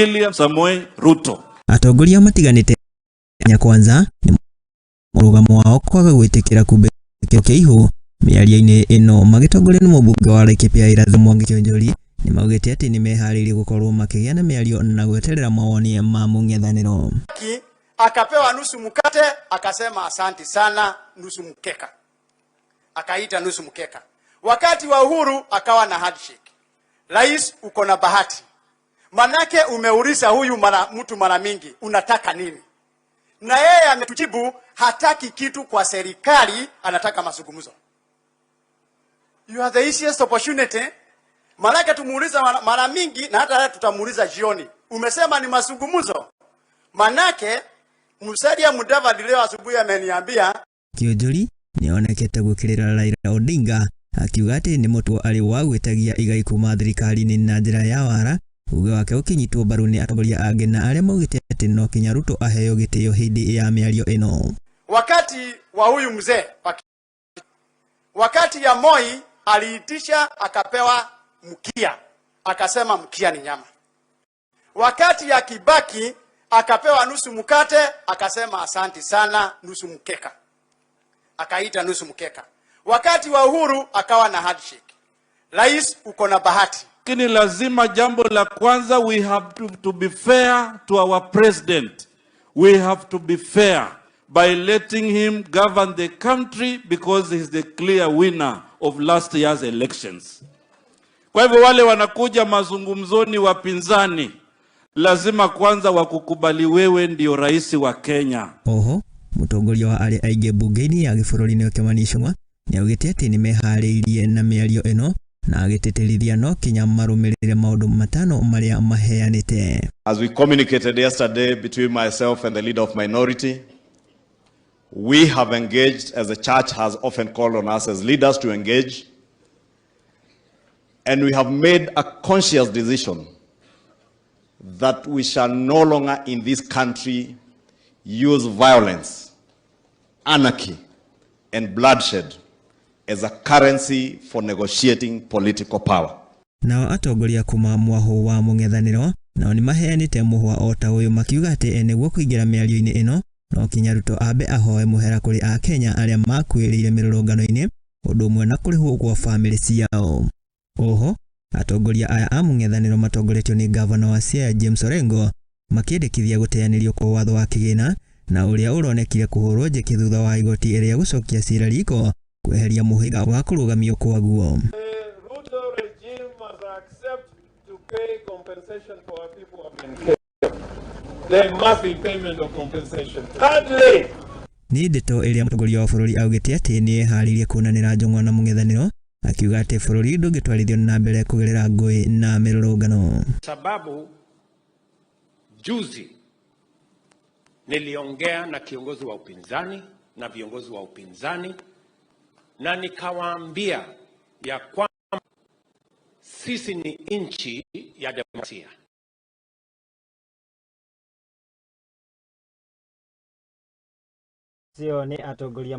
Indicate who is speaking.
Speaker 1: William Samoei Ruto.
Speaker 2: Atongoria matiganite ya kwanza ni murugamo wao kwaga gwitikira kumbikio kiihu miario-ini ino magitongoria ni mubunge wa Laikipia Irathimo Mwangi Kĩonjori ni maugite ati ni meharĩirie gukorwo makigia na miario na gweterera mawoni ma mung'ethanĩro.
Speaker 3: Akapewa nusu mkate akasema asanti sana, nusu mkeka. Akaita nusu mkeka. Wakati wa Uhuru akawa na handshake. Rais, uko na bahati. Manake umeuliza huyu mtu mara mingi unataka nini? Na yeye ametujibu hataki kitu kwa serikali, anataka mazungumzo. You have the easiest opportunity. Manake tumuuliza mara mingi na hata tutamuuliza jioni. Umesema ni mazungumzo. Manake Musalia Mudavadi leo asubuhi ameniambia
Speaker 2: Kĩonjori nĩonekete gũkĩrĩra Raila Odinga akiuga atĩ nĩ mũtwo arĩ wa gwĩtagia igai kuma thirikari-inĩ na njĩra ya wara, uge wake ũkinyitwo mbaru nĩ atongoria angĩ na arĩa maugĩte atĩ no kinya Ruto aheo gĩtĩo hĩndĩ ya mĩario ĩno.
Speaker 3: Wakati wa huyu mzee, wakati ya Moi aliitisha akapewa mkia, akasema mkia ni nyama. Wakati ya Kibaki akapewa nusu mkate, akasema asanti sana, nusu mkeka. Akaita nusu mkeka. Wakati wa Uhuru akawa na handshake. Rais, uko na bahati.
Speaker 1: Lakini lazima jambo la kwanza, we have to be fair to our president. We have to be fair by letting him govern the country because he is the clear winner of last year's elections. Kwa hivyo wale wanakuja mazungumzoni wapinzani, lazima kwanza wakukubali wewe ndio rais wa Kenya.
Speaker 2: Oho, mutongoria wa arĩa aingĩ bunge-inĩ ya gĩbũrũri-inĩ Kimani Ichung'wa nĩaugĩte atĩ nĩ meharĩirie na mĩario ĩno na agĩtĩtĩrithia no kinya marũmĩrĩre maũndũ matano marĩa maheanĩte.
Speaker 4: As we communicated yesterday between myself and the leader of minority, we have engaged, as the church has often called on us as leaders to engage, and we have made a conscious decision that we shall no longer in this country use violence, anarchy, and bloodshed as a currency for negotiating political power.
Speaker 2: Nao atongoria kuma MIAHU wa mung'ethanĩro nao nĩ maheanĩte mũhwa o ta ũyũ makiuga atĩ nĩguo kũingĩra mĩario-inĩ ĩno no kinya Ruto ambe ahoe mũhera kũrĩ Akenya arĩa makuĩrĩire mĩrũrũngano-inĩ ũndũ ũmwe na kũrĩhwo kwa bamĩrĩ ciao. Oho, atongoria aya a mung'ethanĩro matongoretio nĩ gavana wa Siaya James Orengo makĩendekithia gũteanĩrio kwa watho wa kĩgĩna na ũrĩa ũronekire kũhũrwo njeki thutha wa igoti ĩrĩa gũcokia cira riko kweheria mũhĩga wa kũrũgamio kwaguo.
Speaker 5: Ruto regime must accept to pay compensation for our people who have been killed. There must be payment of compensation. Thirdly,
Speaker 2: Nĩ ndeto ĩrĩa mũtongoria wa bũrũri augĩte atĩ nĩ eharĩirie kuonanĩra njong'wa na mũng'ethanĩro, akiuga atĩ bũrũri ndũngĩtwarithio na mbere kũgerera ngũĩ na mĩrũrũngano.
Speaker 6: Sababu juzi niliongea na kiongozi wa upinzani na viongozi wa upinzani na nikawaambia ya kwamba sisi ni nchi ya demokrasia.
Speaker 7: Sio ni atongoria